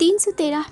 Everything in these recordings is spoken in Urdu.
313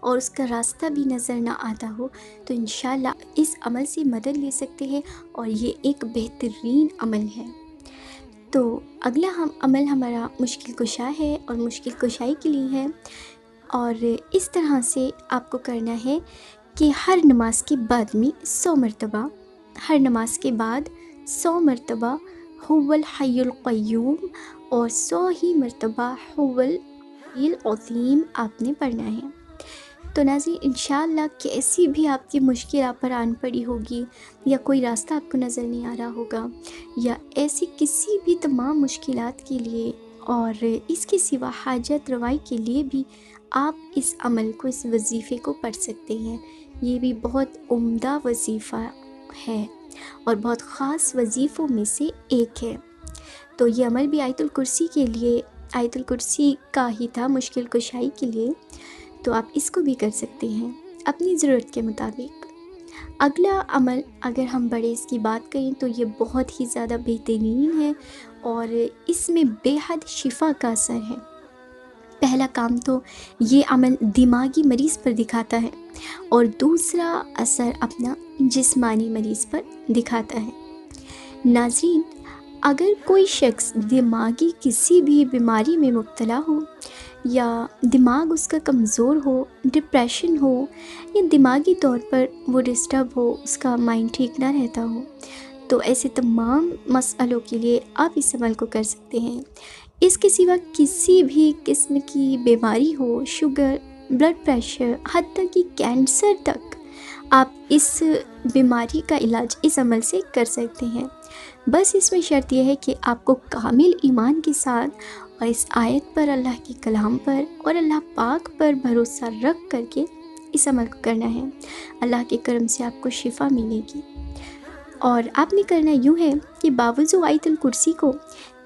اور اس کا راستہ بھی نظر نہ آتا ہو، تو انشاءاللہ اس عمل سے مدد لے سکتے ہیں، اور یہ ایک بہترین عمل ہے۔ تو اگلا عمل ہمارا مشکل کشا ہے، اور مشکل کشائی کے لیے ہے، اور اس طرح سے آپ کو کرنا ہے کہ ہر نماز کے بعد میں 100 مرتبہ، ہر نماز کے بعد 100 مرتبہ هو الحی القیوم اور 100 ہی مرتبہ هو العلی العظیم آپ نے پڑھنا ہے۔ تو ناظرین انشاءاللہ کیسی بھی آپ کی مشکل آپ پر آن پڑی ہوگی، یا کوئی راستہ آپ کو نظر نہیں آ رہا ہوگا، یا ایسی کسی بھی تمام مشکلات کے لیے اور اس کے سوا حاجت روائی کے لیے بھی آپ اس عمل کو، اس وظیفے کو پڑھ سکتے ہیں۔ یہ بھی بہت عمدہ وظیفہ ہے اور بہت خاص وظیفوں میں سے ایک ہے۔ تو یہ عمل بھی آیت الکرسی کے لیے، آیت الکرسی کا ہی تھا مشکل کشائی کے لیے، تو آپ اس کو بھی کر سکتے ہیں اپنی ضرورت کے مطابق۔ اگلا عمل اگر ہم بڑے اس کی بات کریں تو یہ بہت ہی زیادہ بہترین ہے، اور اس میں بے حد شفا کا اثر ہے۔ پہلا کام تو یہ عمل دماغی مریض پر دکھاتا ہے، اور دوسرا اثر اپنا جسمانی مریض پر دکھاتا ہے۔ ناظرین اگر کوئی شخص دماغی کسی بھی بیماری میں مبتلا ہو، یا دماغ اس کا کمزور ہو، ڈپریشن ہو، یا دماغی طور پر وہ ڈسٹرب ہو، اس کا مائنڈ ٹھیک نہ رہتا ہو، تو ایسے تمام مسئلوں کے لیے آپ اس عمل کو کر سکتے ہیں۔ اس کے سوا کسی بھی قسم کی بیماری ہو، شوگر، بلڈ پریشر، حتیٰ کہ کینسر تک، آپ اس بیماری کا علاج اس عمل سے کر سکتے ہیں۔ بس اس میں شرط یہ ہے کہ آپ کو کامل ایمان کے ساتھ اور اس آیت پر، اللہ کے کلام پر اور اللہ پاک پر بھروسہ رکھ کر کے اس عمل کو کرنا ہے۔ اللہ کے کرم سے آپ کو شفا ملے گی۔ اور آپ نے کرنا یوں ہے کہ باوضو آیت الکرسی کو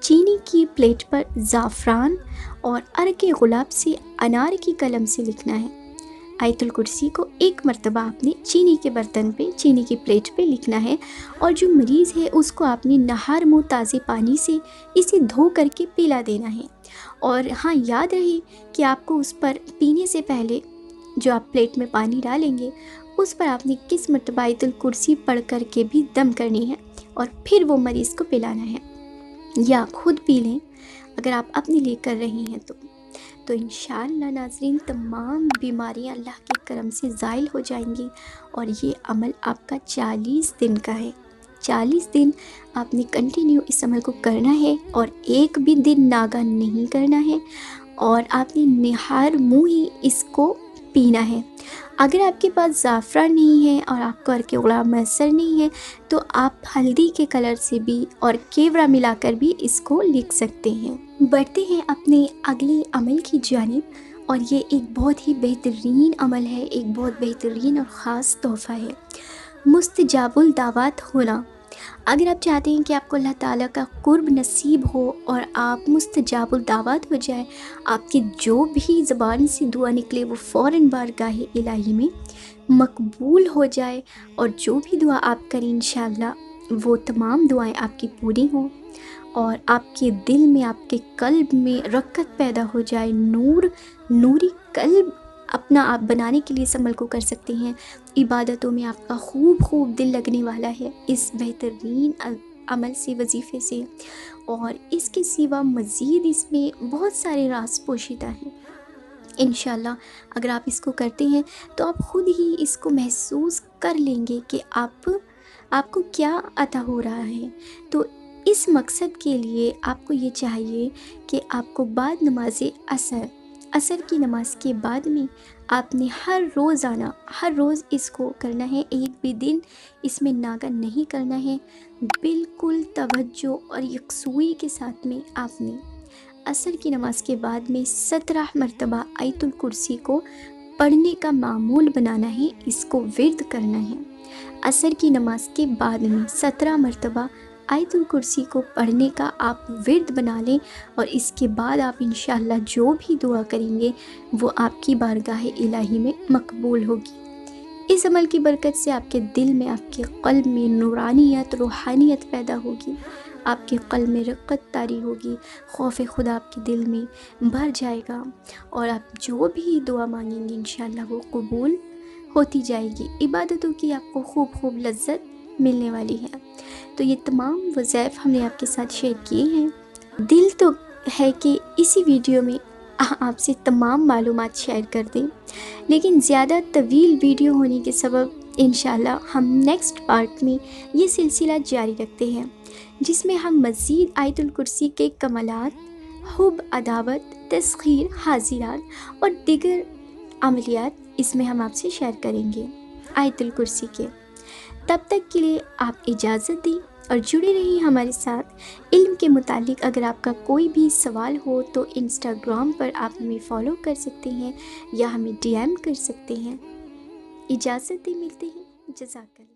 چینی کی پلیٹ پر زعفران اور عرق گلاب سے انار کی قلم سے لکھنا ہے۔ آیت الکرسی کو ایک مرتبہ آپ نے چینی کے برتن پہ، چینی کی پلیٹ پہ لکھنا ہے، اور جو مریض ہے اس کو آپ نے نہار منہ تازے پانی سے اسے دھو کر کے پلا دینا ہے۔ اور ہاں یاد رہے کہ آپ کو اس پر پینے سے پہلے جو آپ پلیٹ میں پانی ڈالیں گے اس پر آپ نے کس مرتبہ آیت الکرسی پڑھ کر کے بھی دم کرنی ہے، اور پھر وہ مریض کو پلانا ہے، یا آپ خود پی لیں اگر آپ اپنے لیے کر رہی ہیں تو انشاءاللہ ناظرین تمام بیماریاں اللہ کے کرم سے زائل ہو جائیں گی۔ اور یہ عمل آپ کا 40 دن کا ہے۔ 40 دن آپ نے کنٹینیو اس عمل کو کرنا ہے، اور ایک بھی دن ناگا نہیں کرنا ہے، اور آپ نے نہار منہ ہی اس کو پینا ہے۔ اگر آپ کے پاس زعفران نہیں ہے اور آپ کو عرق گلاب میسر نہیں ہے تو آپ ہلدی کے کلر سے بھی اور کیوڑا ملا کر بھی اس کو لکھ سکتے ہیں۔ بڑھتے ہیں اپنے اگلے عمل کی جانب، اور یہ ایک بہت ہی بہترین عمل ہے، ایک بہت بہترین اور خاص تحفہ ہے، مستجاب الدعوات ہونا۔ اگر آپ چاہتے ہیں کہ آپ کو اللہ تعالیٰ کا قرب نصیب ہو اور آپ مستجاب الدعوات ہو جائے، آپ کی جو بھی زبان سے دعا نکلے وہ فوراً بارگاہ الہی میں مقبول ہو جائے، اور جو بھی دعا آپ کریں انشاءاللہ وہ تمام دعائیں آپ کی پوری ہوں، اور آپ کے دل میں، آپ کے قلب میں رکت پیدا ہو جائے، نوری قلب اپنا آپ بنانے کے لیے اس عمل کو کر سکتے ہیں۔ عبادتوں میں آپ کا خوب دل لگنے والا ہے اس بہترین عمل سے، وظیفے سے، اور اس کے سوا مزید اس میں بہت سارے راز پوشیدہ ہیں۔ انشاءاللہ اگر آپ اس کو کرتے ہیں تو آپ خود ہی اس کو محسوس کر لیں گے کہ آپ کو کیا عطا ہو رہا ہے۔ تو اس مقصد کے لیے آپ کو یہ چاہیے کہ آپ کو بعد نماز عصر کی نماز کے بعد میں آپ نے ہر روز اس کو کرنا ہے، ایک بھی دن اس میں ناغہ نہیں کرنا ہے۔ بالکل توجہ اور یکسوئی کے ساتھ میں آپ نے عصر کی نماز کے بعد میں 17 مرتبہ آیت الکرسی کو پڑھنے کا معمول بنانا ہے، اس کو ورد کرنا ہے۔ عصر کی نماز کے بعد میں 17 مرتبہ آیت الکرسی کو پڑھنے کا آپ ورد بنا لیں، اور اس کے بعد آپ انشاءاللہ جو بھی دعا کریں گے وہ آپ کی بارگاہ الہی میں مقبول ہوگی۔ اس عمل کی برکت سے آپ کے دل میں، آپ کے قلب میں نورانیت، روحانیت پیدا ہوگی، آپ کے قلب میں رقت طاری ہوگی، خوف خدا آپ کے دل میں بھر جائے گا، اور آپ جو بھی دعا مانگیں گے انشاءاللہ وہ قبول ہوتی جائے گی۔ عبادتوں کی آپ کو خوب لذت ملنے والی ہے۔ تو یہ تمام وظائف ہم نے آپ کے ساتھ شیئر کیے ہیں۔ دل تو ہے کہ اسی ویڈیو میں آپ سے تمام معلومات شیئر کر دیں، لیکن زیادہ طویل ویڈیو ہونے کے سبب انشاءاللہ ہم نیکسٹ پارٹ میں یہ سلسلہ جاری رکھتے ہیں، جس میں ہم مزید آیت الکرسی کے کمالات، حب، عداوت، تسخیر، حاضرات اور دیگر عملیات اس میں ہم آپ سے شیئر کریں گے آیت الکرسی کے۔ تب تک کے لیے آپ اجازت دیں اور جڑے رہیں ہمارے ساتھ۔ علم کے متعلق اگر آپ کا کوئی بھی سوال ہو تو انسٹاگرام پر آپ ہمیں فالو کر سکتے ہیں یا ہمیں ڈی ایم کر سکتے ہیں۔ اجازت دیں، ملتے ہیں، جزاک اللہ۔